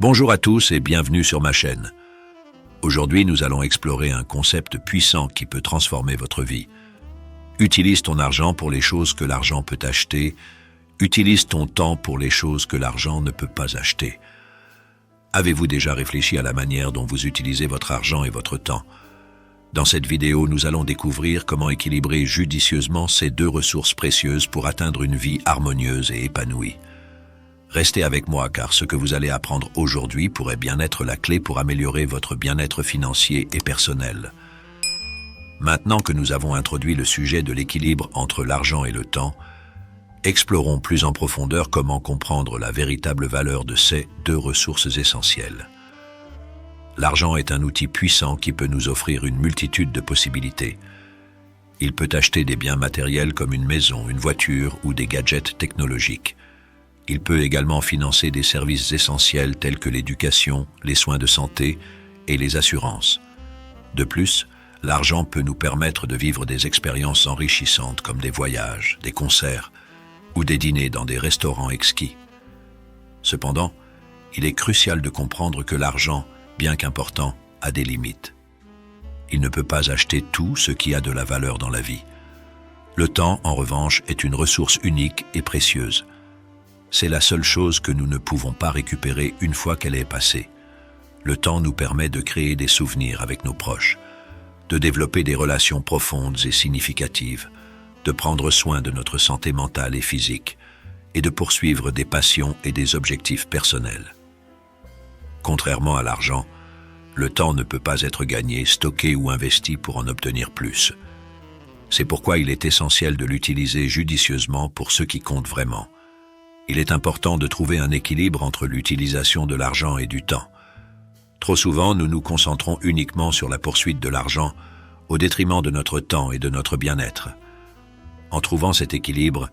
Bonjour à tous et bienvenue sur ma chaîne. Aujourd'hui, nous allons explorer un concept puissant qui peut transformer votre vie. Utilise ton argent pour les choses que l'argent peut acheter. Utilise ton temps pour les choses que l'argent ne peut pas acheter. Avez-vous déjà réfléchi à la manière dont vous utilisez votre argent et votre temps? Dans cette vidéo, nous allons découvrir comment équilibrer judicieusement ces deux ressources précieuses pour atteindre une vie harmonieuse et épanouie. Restez avec moi car ce que vous allez apprendre aujourd'hui pourrait bien être la clé pour améliorer votre bien-être financier et personnel. Maintenant que nous avons introduit le sujet de l'équilibre entre l'argent et le temps, explorons plus en profondeur comment comprendre la véritable valeur de ces deux ressources essentielles. L'argent est un outil puissant qui peut nous offrir une multitude de possibilités. Il peut acheter des biens matériels comme une maison, une voiture ou des gadgets technologiques. Il peut également financer des services essentiels tels que l'éducation, les soins de santé et les assurances. De plus, l'argent peut nous permettre de vivre des expériences enrichissantes comme des voyages, des concerts ou des dîners dans des restaurants exquis. Cependant, il est crucial de comprendre que l'argent, bien qu'important, a des limites. Il ne peut pas acheter tout ce qui a de la valeur dans la vie. Le temps, en revanche, est une ressource unique et précieuse. C'est la seule chose que nous ne pouvons pas récupérer une fois qu'elle est passée. Le temps nous permet de créer des souvenirs avec nos proches, de développer des relations profondes et significatives, de prendre soin de notre santé mentale et physique, et de poursuivre des passions et des objectifs personnels. Contrairement à l'argent, le temps ne peut pas être gagné, stocké ou investi pour en obtenir plus. C'est pourquoi il est essentiel de l'utiliser judicieusement pour ce qui compte vraiment. Il est important de trouver un équilibre entre l'utilisation de l'argent et du temps. Trop souvent, nous nous concentrons uniquement sur la poursuite de l'argent, au détriment de notre temps et de notre bien-être. En trouvant cet équilibre,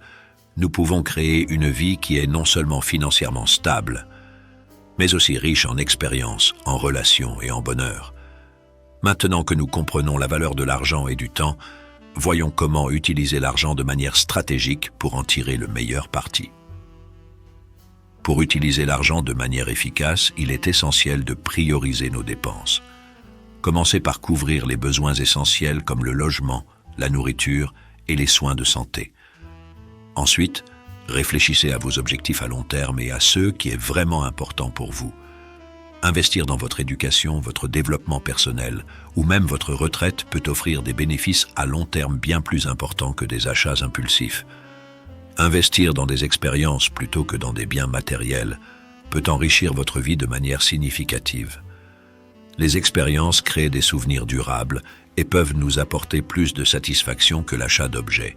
nous pouvons créer une vie qui est non seulement financièrement stable, mais aussi riche en expériences, en relations et en bonheur. Maintenant que nous comprenons la valeur de l'argent et du temps, voyons comment utiliser l'argent de manière stratégique pour en tirer le meilleur parti. Pour utiliser l'argent de manière efficace, il est essentiel de prioriser nos dépenses. Commencez par couvrir les besoins essentiels comme le logement, la nourriture et les soins de santé. Ensuite, réfléchissez à vos objectifs à long terme et à ce qui est vraiment important pour vous. Investir dans votre éducation, votre développement personnel ou même votre retraite peut offrir des bénéfices à long terme bien plus importants que des achats impulsifs. Investir dans des expériences plutôt que dans des biens matériels peut enrichir votre vie de manière significative. Les expériences créent des souvenirs durables et peuvent nous apporter plus de satisfaction que l'achat d'objets.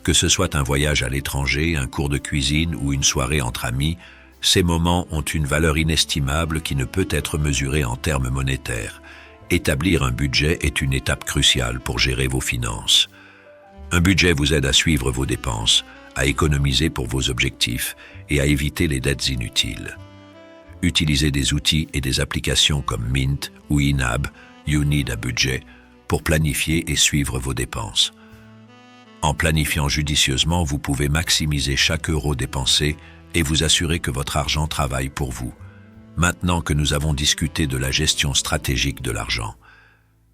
Que ce soit un voyage à l'étranger, un cours de cuisine ou une soirée entre amis, ces moments ont une valeur inestimable qui ne peut être mesurée en termes monétaires. Établir un budget est une étape cruciale pour gérer vos finances. Un budget vous aide à suivre vos dépenses, à économiser pour vos objectifs et à éviter les dettes inutiles. Utilisez des outils et des applications comme Mint ou Inab, You Need a Budget, pour planifier et suivre vos dépenses. En planifiant judicieusement, vous pouvez maximiser chaque euro dépensé et vous assurer que votre argent travaille pour vous. Maintenant que nous avons discuté de la gestion stratégique de l'argent,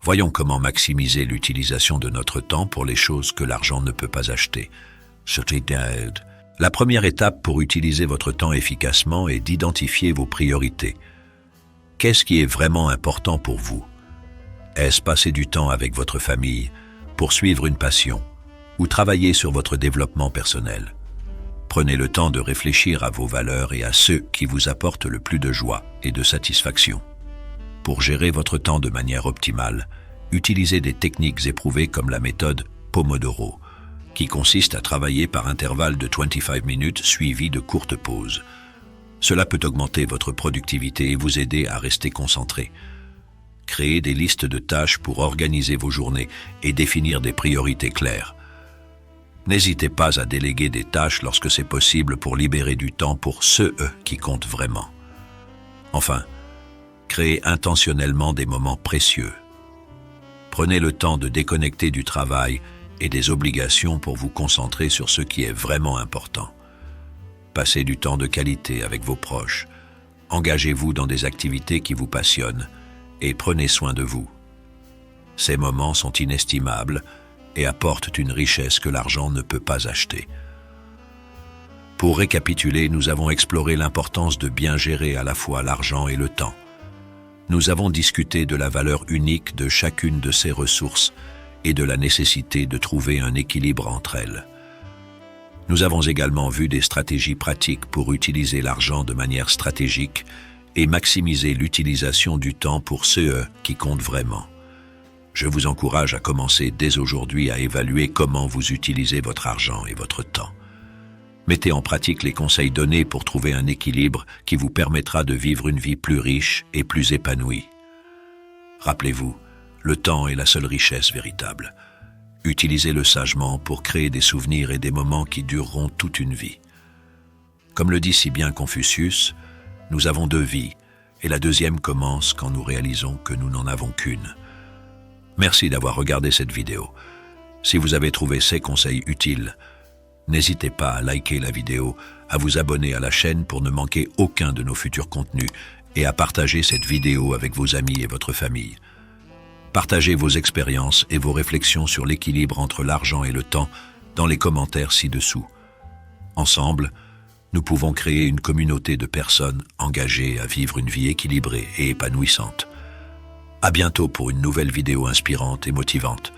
voyons comment maximiser l'utilisation de notre temps pour les choses que l'argent ne peut pas acheter. La première étape pour utiliser votre temps efficacement est d'identifier vos priorités. Qu'est-ce qui est vraiment important pour vous? Est-ce passer du temps avec votre famille, poursuivre une passion ou travailler sur votre développement personnel? Prenez le temps de réfléchir à vos valeurs et à ceux qui vous apportent le plus de joie et de satisfaction. Pour gérer votre temps de manière optimale, utilisez des techniques éprouvées comme la méthode Pomodoro, qui consiste à travailler par intervalles de 25 minutes suivies de courtes pauses. Cela peut augmenter votre productivité et vous aider à rester concentré. Créez des listes de tâches pour organiser vos journées et définir des priorités claires. N'hésitez pas à déléguer des tâches lorsque c'est possible pour libérer du temps pour ceux qui comptent vraiment. Enfin, créez intentionnellement des moments précieux. Prenez le temps de déconnecter du travail et des obligations pour vous concentrer sur ce qui est vraiment important. Passez du temps de qualité avec vos proches, Engagez-vous dans des activités qui vous passionnent et prenez soin de vous. Ces moments sont inestimables et apportent une richesse que l'argent ne peut pas acheter. Pour récapituler, nous avons exploré l'importance de bien gérer à la fois l'argent et le temps. Nous avons discuté de la valeur unique de chacune de ces ressources et de la nécessité de trouver un équilibre entre elles. Nous avons également vu des stratégies pratiques pour utiliser l'argent de manière stratégique et maximiser l'utilisation du temps pour ceux qui comptent vraiment. Je vous encourage à commencer dès aujourd'hui à évaluer comment vous utilisez votre argent et votre temps. Mettez en pratique les conseils donnés pour trouver un équilibre qui vous permettra de vivre une vie plus riche et plus épanouie. Rappelez-vous, le temps est la seule richesse véritable. Utilisez-le sagement pour créer des souvenirs et des moments qui dureront toute une vie. Comme le dit si bien Confucius, nous avons 2 vies, et la deuxième commence quand nous réalisons que nous n'en avons qu'une. Merci d'avoir regardé cette vidéo. Si vous avez trouvé ces conseils utiles, n'hésitez pas à liker la vidéo, à vous abonner à la chaîne pour ne manquer aucun de nos futurs contenus et à partager cette vidéo avec vos amis et votre famille. Partagez vos expériences et vos réflexions sur l'équilibre entre l'argent et le temps dans les commentaires ci-dessous. Ensemble, nous pouvons créer une communauté de personnes engagées à vivre une vie équilibrée et épanouissante. À bientôt pour une nouvelle vidéo inspirante et motivante.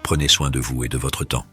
Prenez soin de vous et de votre temps.